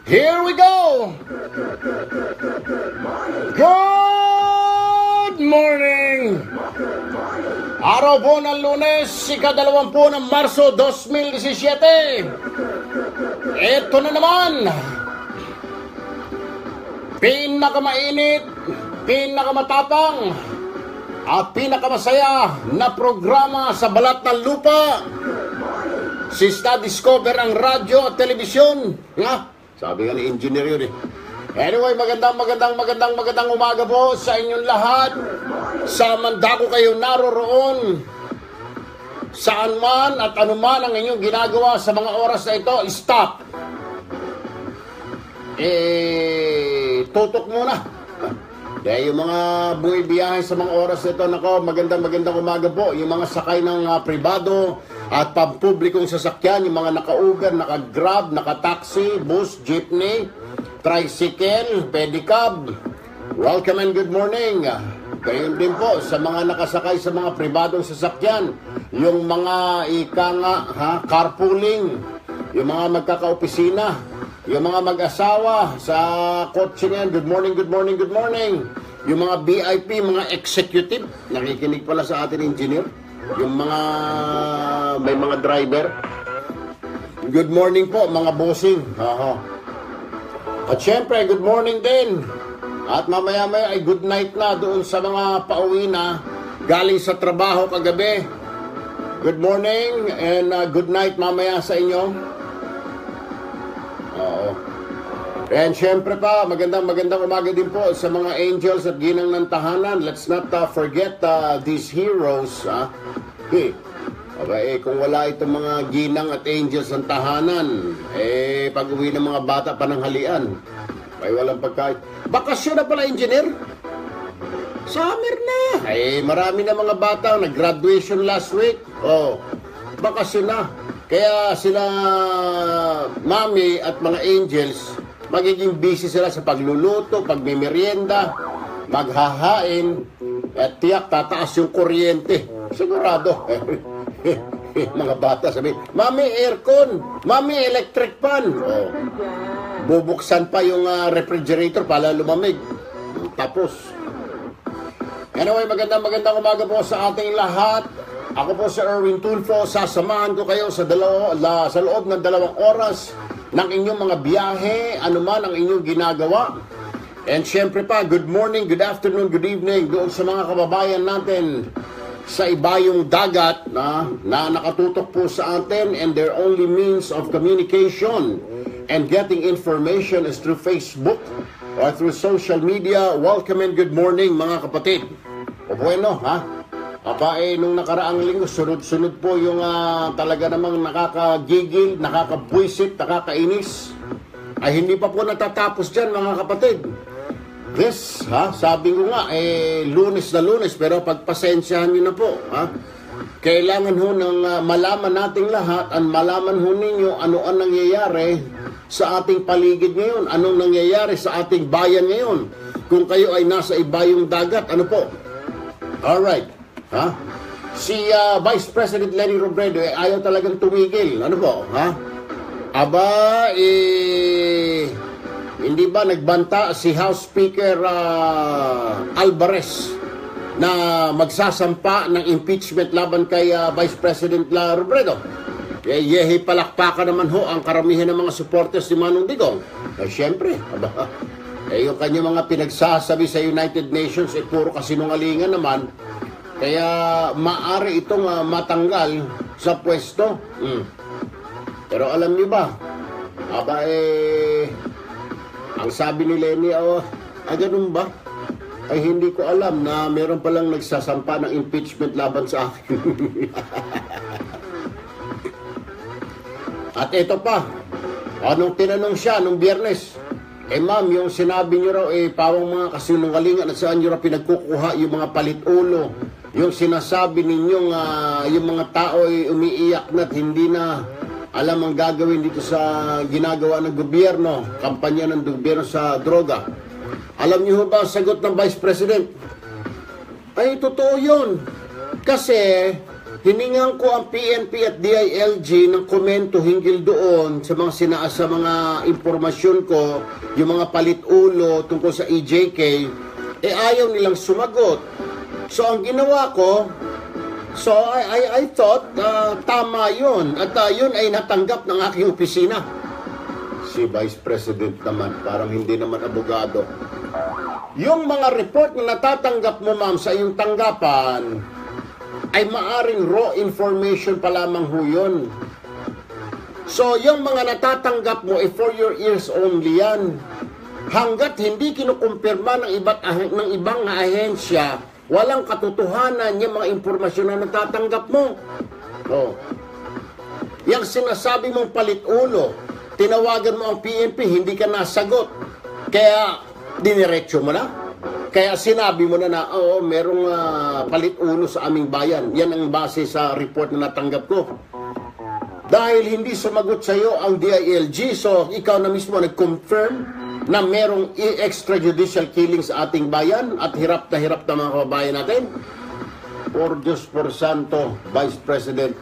Here we go! Good morning! Araw po ng Lunes, ika-20 ng Marso 2017. Ito na naman! Pinakamainit, pinakamatapang, at pinakamasaya na programa sa balat ng lupa. Si Discover ang radyo at telebisyon. Nga, sabi nga ni engineer yun eh. Anyway, magandang umaga po sa inyong lahat. Sa mandako kayo naroroon, saan man at anuman ang inyong ginagawa sa mga oras na ito, stop. Tutok muna. Dahil yung mga bumibiyahe sa mga oras na ito, nako, magandang umaga po. Yung mga sakay ng pribado at pampublikong sasakyan, yung mga naka-Uber, naka-Grab, naka-taxi, bus, jeepney, tricycle, pedicab. Welcome and good morning. Gayon din po sa mga nakasakay sa mga pribadong sasakyan, yung mga carpooling, yung mga magkakaopisina, yung mga mag-asawa sa kotse niyan, good morning. Yung mga VIP, mga executive, nakikinig pala sa atin engineer. Yung mga, may mga driver. Good morning po, mga bossing. At syempre, good morning din. At mamaya-maya ay good night na doon sa mga pauwi na galing sa trabaho kagabi. Good morning and good night mamaya sa inyo. And syempre pa, magandang umaga din po sa mga angels at ginang ng tahanan. Let's not forget these heroes. Kung wala itong mga ginang at angels ng tahanan, pag uwi ng mga bata pananghalian, ay walang pagkain. Bakasyon na pala, engineer. Summer na. Marami na mga bata nag-graduation last week. Bakasyon na. Kaya sila mami at mga angels, magiging busy sila sa pagluluto, pagmimerienda, maghahain, at tiyak tataas yung kuryente. Sigurado. Mga bata sabi, mami aircon, mami electric fan. Bubuksan pa yung refrigerator para lumamig. Tapos. Anyway, magandang umaga po sa ating lahat. Ako po si Erwin Tulfo. Sasamahan ko kayo sa loob ng 2 oras ng inyong mga biyahe, anuman ang inyong ginagawa. And syempre pa, good morning, good afternoon, good evening doon sa mga kababayan natin sa ibayong dagat na nakatutok po sa atin, and their only means of communication and getting information is through Facebook or through social media. Welcome and good morning mga kapatid. O bueno, nung nakaraang linggo, sunod-sunod po yung talaga namang nakakagigil, nakakabwisit, nakakainis. Ay hindi pa po natatapos dyan mga kapatid. Yes, sabi ko nga, Lunes na Lunes, pero pagpasensyahan nyo na po. Kailangan ho nang malaman nating lahat, at malaman ho ninyo ano ang nangyayari sa ating paligid ngayon, anong nangyayari sa ating bayan ngayon. Kung kayo ay nasa ibayong dagat, ano po? Alright. Si Vice President Leni Robredo ayaw talagang tumigil. Ano po? Hindi ba nagbanta si House Speaker Alvarez na magsasampa ng impeachment laban kay Vice President Robredo? Yehi palakpakan naman ho ang karamihan ng mga supporters ni Manong Digong. Siyempre, yung kanyang mga pinagsasabi sa United Nations puro kasinungalingan naman. Kaya maaari itong matanggal sa pwesto. Pero alam niyo ba, ang sabi ni Leni, ganun ba? Ay hindi ko alam na meron palang nagsasampa ng impeachment laban sa akin. At ito pa, anong tinanong siya nung Biyernes? Ma'am, yung sinabi niyo raw, pawang mga kasinungalingan at saan niyo raw pinagkukuha yung mga palit-ulo. Yung sinasabi ninyong yung mga tao ay umiiyak na at hindi na alam ang gagawin dito sa ginagawa ng gobyerno, kampanya ng gobyerno sa droga. Alam niyo ba ang sagot ng Vice President? Ay, totoo yun. Kasi hiningan ko ang PNP at DILG ng komento hinggil doon sa mga impormasyon ko, yung mga palit-ulo tungkol sa EJK, ayaw nilang sumagot. So ang ginawa ko, I thought tama yun, at yun ay natanggap ng aking opisina. Si Vice President naman, parang hindi naman abogado. Yung mga report na natatanggap mo, ma'am, sa iyong tanggapan, ay maaring raw information pa lamang ho yun. So, yung mga natatanggap mo, for your ears only yan. Hanggat hindi kinukumpirma ng ibang ahensya, walang katotohanan yung mga impormasyon na natatanggap mo. Oh. Yung sinasabi mong palit-ulo, tinawagan mo ang PNP, hindi ka nasagot. Kaya, diniretso mo na. Kaya sinabi mo na, oo, merong palit-ulo sa aming bayan. Yan ang base sa report na natanggap ko. Dahil hindi sumagot sa iyo ang DILG, so ikaw na mismo nag-confirm na merong extrajudicial killing sa ating bayan at hirap na mga kababayan natin. Por Diyos, por Santo, Vice President,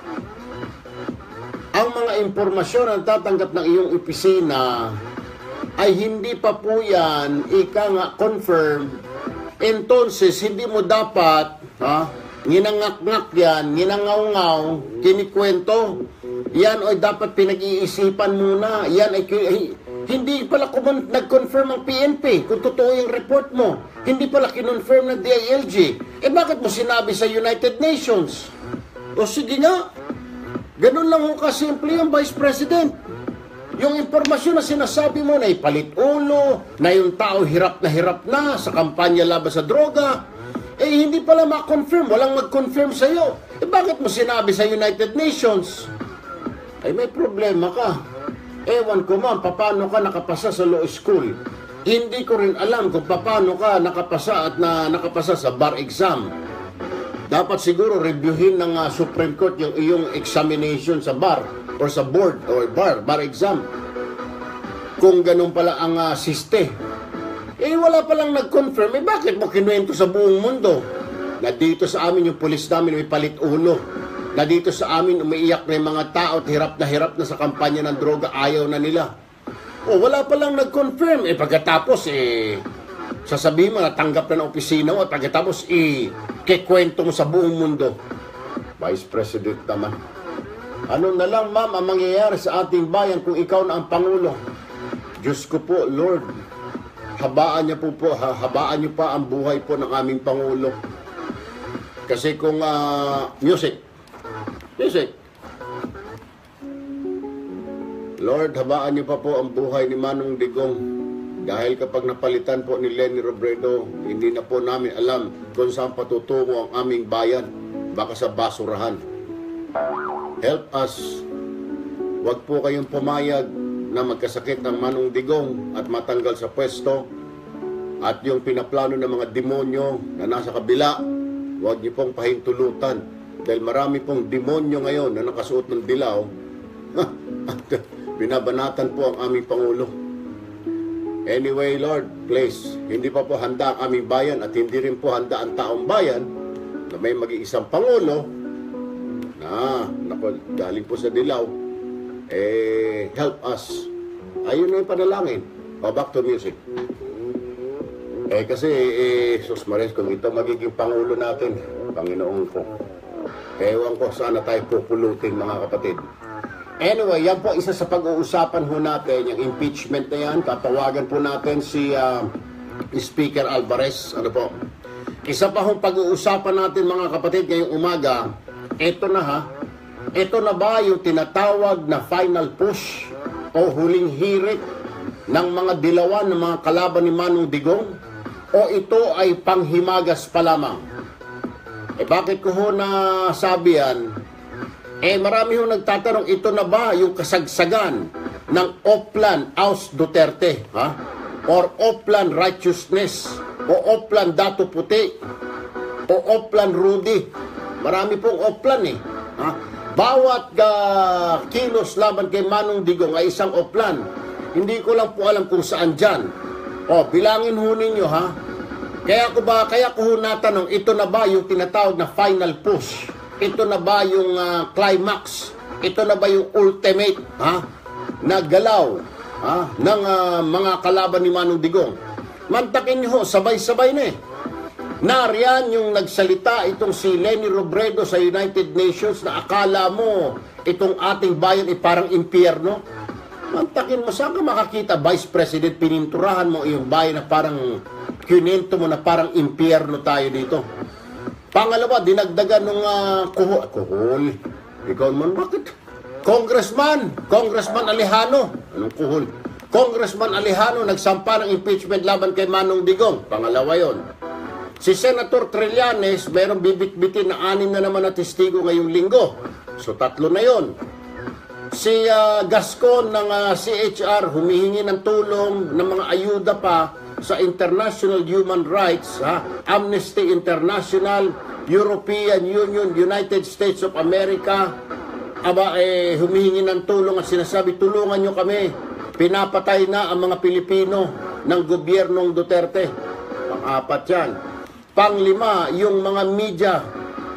ang mga impormasyon na tatanggap ng iyong opisina ay hindi pa po yan confirm. Entonces, hindi mo dapat ginangak-ngak yan, ginangaw-ngaw, kinikwento. Yan ay dapat pinag-iisipan muna. Yan ay hindi pala nag-confirm ang PNP kung totoo yung report mo. Hindi pala kinonfirm ng DILG. Bakit mo sinabi sa United Nations? O sige nga, ganun lang ho kasimple yung Vice President. Yung impormasyon na sinasabi mo na ipalit-ulo, na yung tao hirap na sa kampanya laban sa droga, hindi pala ma-confirm, walang mag-confirm sa'yo. Bakit mo sinabi sa United Nations? May problema ka. Ewan ko, ma'am, paano ka nakapasa sa law school? Hindi ko rin alam kung paano ka nakapasa at nakapasa sa bar exam. Dapat siguro reviewin ng Supreme Court yung iyong examination sa bar or sa board or bar exam. Kung ganun pala ang siste. Wala palang nag-confirm. Bakit mo kinuwento sa buong mundo? Na dito sa amin yung pulis namin may palit-ulo. Na dito sa amin umiiyak na yung mga tao at hirap na sa kampanya ng droga, ayaw na nila. Wala palang nag-confirm. Pagkatapos, sasabihin mo na tanggap na ng opisina mo at pagkatapos, kikwento mo sa buong mundo. Vice President naman. Ano na lang, ma'am, ang mangyayari sa ating bayan kung ikaw na ang Pangulo? Diyos ko po, Lord, habaan niyo pa ang buhay po ng aming Pangulo. Kasi kung, music. Lord, habaan niyo pa po ang buhay ni Manong Digong. Dahil kapag napalitan po ni Leni Robredo, hindi na po namin alam kung saan patutungo ang aming bayan. Baka sa basurahan. Help us. Huwag po kayong pumayag na magkasakit ang Manong Digong at matanggal sa pwesto. At yung pinaplano ng mga demonyo na nasa kabila, huwag niyo pong pahintulutan. Dahil marami pong demonyo ngayon na nakasuot ng dilaw. At binabanatan po ang aming Pangulo. Anyway, Lord, please, hindi pa po handa ang aming bayan at hindi rin po handa ang taong bayan na may mag-iisang Pangulo na galing po sa dilaw. Help us. Ayun na yung panalangin. Back to music. Kasi, Sus Mares, kung ito magiging Pangulo natin, Panginoon ko, ewan ko sana tayo pupulutin, mga kapatid. Anyway, yan po isa sa pag-uusapan ho natin, yung impeachment na yan. Tatawagan po natin si Speaker Alvarez. Ano po? Isa pa hong pag-uusapan natin, mga kapatid, ngayong umaga, ito na ba yung tinatawag na final push o huling hirit ng mga dilawan ng mga kalaban ni Manong Digong? O ito ay panghimagas pa lamang? Bakit ko ho nasabi yan? Marami ho nagtatanong, ito na ba yung kasagsagan ng Oplan Aus Duterte? Or Oplan Righteousness? O Oplan Dato Puti? O Oplan Rudy? Marami pong Oplan Bawat kilos laban kay Manong Digong ay isang Oplan. Hindi ko lang po alam kung saan dyan. Bilangin ho ninyo Kaya ko ho natanong, ito na ba yung tinatawag na final push Ito na ba yung climax? Ito na ba yung ultimate na galaw ng mga kalaban ni Manong Digong? Mantakin nyo ho, sabay-sabay na eh. Nariyan yung nagsalita itong si Leni Robredo sa United Nations na akala mo itong ating bayan ay parang impyerno. Mantakin mo, saan ka makakita, Vice President, pininturahan mo yung bayan na parang kinento mo na parang impyerno tayo dito. Pangalawa, dinagdagan ng kuhol. Ikaw naman, bakit? Congressman Alejano. Anong kuhol? Congressman Alejano nagsampa ng impeachment laban kay Manong Digong. Pangalawa yon. Si Senator Trillanes, mayroong bibit-bitin na 6 na naman na testigo ngayong linggo. So 3 na yon. Si Gascon ng CHR humihingi ng tulong ng mga ayuda pa sa International Human Rights, Amnesty International, European Union, United States of America, humihingi ng tulong at sinasabi, tulungan nyo kami, pinapatay na ang mga Pilipino ng gobyernong Duterte. Pang-4 yan. Pang-5, yung mga media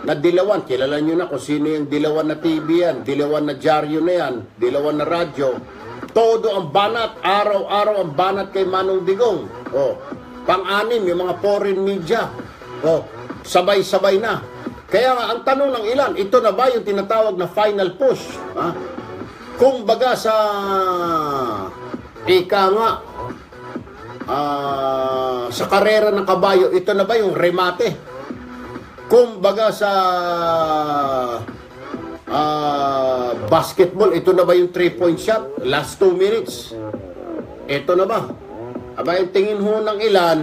na dilawan, kilala nyo na kung sino yung dilawan na TV yan, dilawan na dyaryo na yan, dilawan na radyo. Todo ang banat, araw-araw ang banat kay Manong Digong. Pang-6, yung mga foreign media. Sabay-sabay na. Kaya nga, ang tanong ng ilan, ito na ba yung tinatawag na final push? Kung baga sa sa karera ng kabayo, ito na ba yung remate? Kung baga sa basketball, ito na ba yung 3-point shot? Last 2 minutes. Ito na ba? Yung tingin ho ng ilan,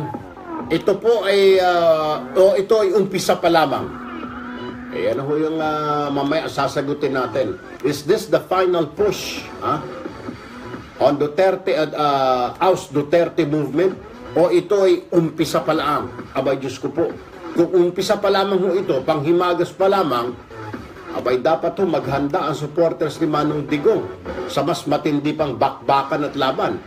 ito po ay ito ay umpisa pa lamang. Ano ho yung mamaya sasagutin natin. Is this the final push on Duterte Oust Duterte movement? O ito ay umpisa pa lamang? Diyos ko po. Kung umpisa pa lamang ho ito, panghimagas pa lamang, dapat ho maghanda ang supporters ni Manong Digong sa mas matindi pang bakbakan at laban.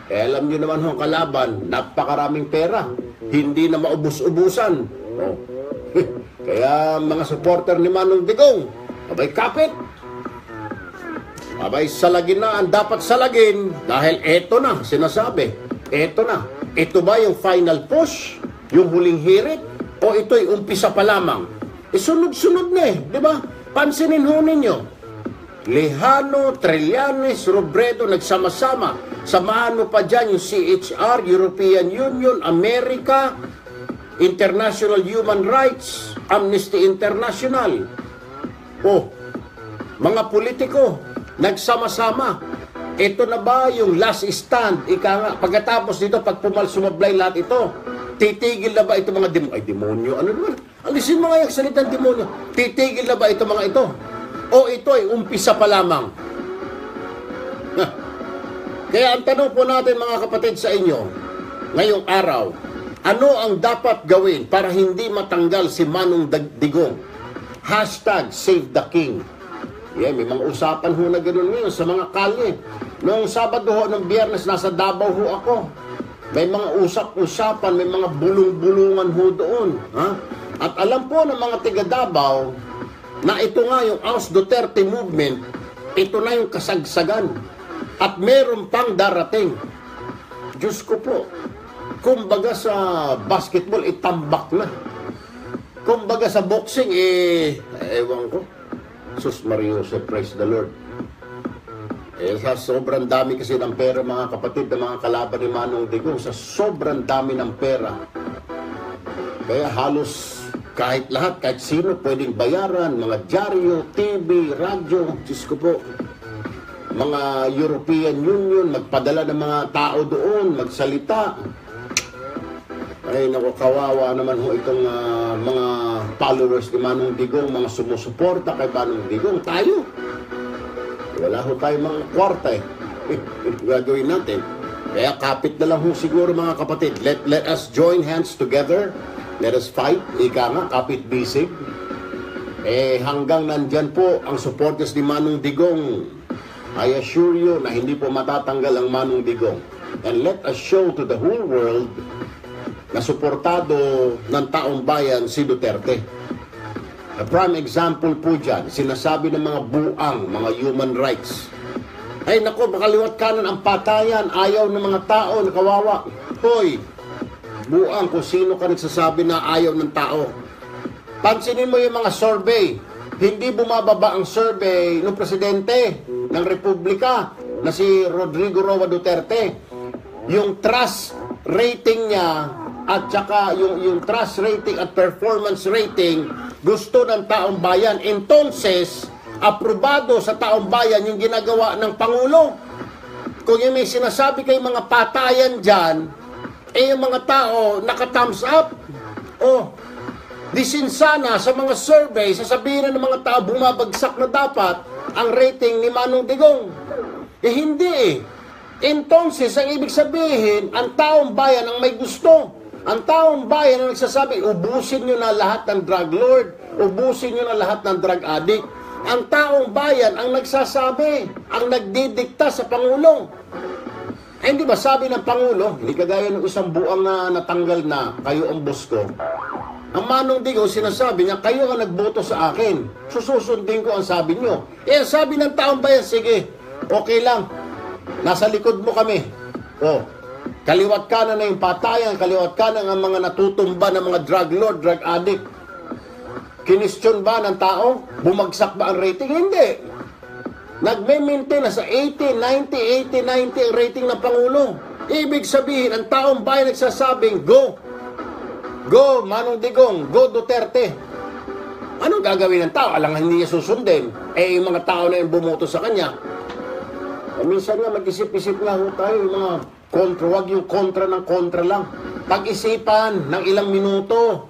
Alam nyo naman ho ang kalaban, napakaraming pera, hindi na maubos-ubusan. Kaya mga supporter ni Manong Digong, kapit. Salagin na ang dapat salagin dahil eto na, sinasabi. Eto na. Ito ba yung final push? Yung huling hirit? O ito'y umpisa pa lamang? Sunod-sunod na di ba? Pansinin ho ninyo. Lejano, Trillanes, Robredo, nagsama-sama. Samahan mo pa dyan yung CHR, European Union, America, International Human Rights, Amnesty International. Mga politiko, nagsama-sama. Ito na ba yung last stand? Pagkatapos dito, pag sumablay lahat ito, titigil na ba ito mga demonyo? Ano naman? Alisin mo nga yung salitang demonyo. Titigil na ba ito mga ito? O ito ay umpisa pa lamang? Kaya ang tanong po natin mga kapatid sa inyo, ngayong araw, ano ang dapat gawin para hindi matanggal si Manong Digong? #Save the King. May mga usapan ho na gano'n ngayon sa mga kalye. Noong Sabado ho, ng Biyernes, nasa Davao ho ako. May mga usap-usapan, may mga bulong-bulungan ho doon. At alam po ng mga tiga Davao na ito nga yung Oust Duterte movement, ito na yung kasagsagan. At meron pang darating. Diyos ko po, kumbaga sa basketball, itambak na. Kumbaga sa boxing, ewan ko. Sus Mario, praise the Lord. Sa sobrang dami kasi ng pera, mga kapatid, ng mga kalaban ni Manong Digong, sa sobrang dami ng pera. Kaya halos kahit lahat, kahit sino pwedeng bayaran, mga dyaryo, TV, radyo, Diyos ko po, mga European Union, magpadala ng mga tao doon, magsalita. Ay, naku, kawawa naman ho itong mga followers ni Manong Digong, mga sumusuporta kay Manong Digong. Tayo. Wala ho tayo mga kwarta gagawin natin. Kaya kapit na lang ho siguro mga kapatid. Let us join hands together. Let us fight. Ika nga, kapit bisig. Hanggang nandyan po ang supporters ni Manong Digong. I assure you na hindi po matatanggal ang Manong Digong. And let us show to the whole world na suportado ng taong bayan si Duterte. A prime example po dyan, sinasabi ng mga buang, mga human rights. Ay nako, makaliwat kanan ang patayan, ayaw ng mga tao, nakawawa. Hoy, buang kung sino ka nagsasabi na ayaw ng tao. Pansinin mo yung mga survey. Hindi bumababa ang survey ng presidente ng Republika na si Rodrigo Roa Duterte. Yung trust rating niya at saka yung trust rating at performance rating gusto ng taong bayan. Entonces, aprobado sa taong bayan yung ginagawa ng Pangulo. Kung yung may sinasabi kay mga patayan dyan, eh yung mga tao naka-thumbs up. Oh, disin sana sa mga survey, sasabihin ng mga tao bumabagsak na dapat ang rating ni Manong Digong. Eh hindi eh. Entonces, ang ibig sabihin, ang taong bayan ang may gusto. Ang taong bayan ang nagsasabi, ubusin nyo na lahat ng drug lord, ubusin nyo na lahat ng drug addict. Ang taong bayan ang nagsasabi, ang nagdidikta sa Pangulo. Eh, hindi ba sabi ng Pangulo, hindi kagaya ng isang buang na natanggal na, kayo ang boss ko. Ang Manong Digong sinasabi niya, kayo ang nagboto sa akin. Susundin ko ang sabi nyo. Eh, ang sabi ng taong bayan, sige, okay lang. Nasa likod mo kami. Oh, kaliwat kanan na yung patayan, kaliwat kanan ang mga natutumba ng mga drug lord, drug addict. Kinestyon ba ng tao? Bumagsak ba ang rating? Hindi. Nagme-maintain na sa 80, 90, 80, 90 ang rating ng Pangulo. Ibig sabihin, ang taong bayan nagsasabing, go! Go, Manong Digong! Go, Duterte! Anong gagawin ng tao? Alang hindi niya susundin. Eh, yung mga tao na yung bumoto sa kanya. Minsan nga, mag-isip-isip nga tayo, yung mga kontra, wag yung kontra ng kontra lang. Pag-isipan ng ilang minuto.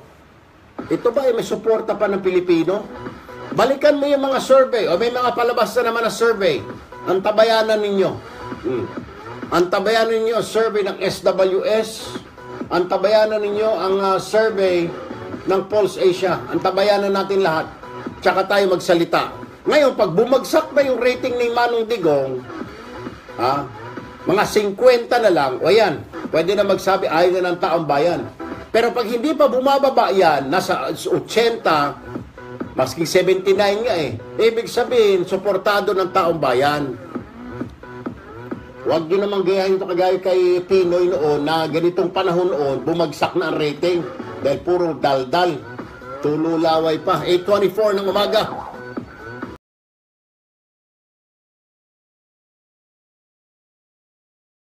Ito ba ay may suporta pa ng Pilipino? Balikan mo yung mga survey, o may mga palabas na naman na survey. Ang tabayanan ninyo. Ang tabayanan ninyo, survey ng SWS. Ang tabayanan ninyo, ang survey ng Pulse Asia. Ang tabayanan natin lahat. Tsaka tayo magsalita. Ngayon, pag bumagsak na yung rating ni Manong Digong, mga 50 na lang, o yan, pwede na magsabi, ayaw na ng taong bayan. Pero pag hindi pa bumababa yan, nasa 80, maski 79 nga eh, ibig sabihin, suportado ng taong bayan. Huwag nyo namang gayahin ito kagaya kay Pinoy noon na ganitong panahon noon, bumagsak na ang rating dahil puro daldal. Tululaway pa. 8:24 ng umaga.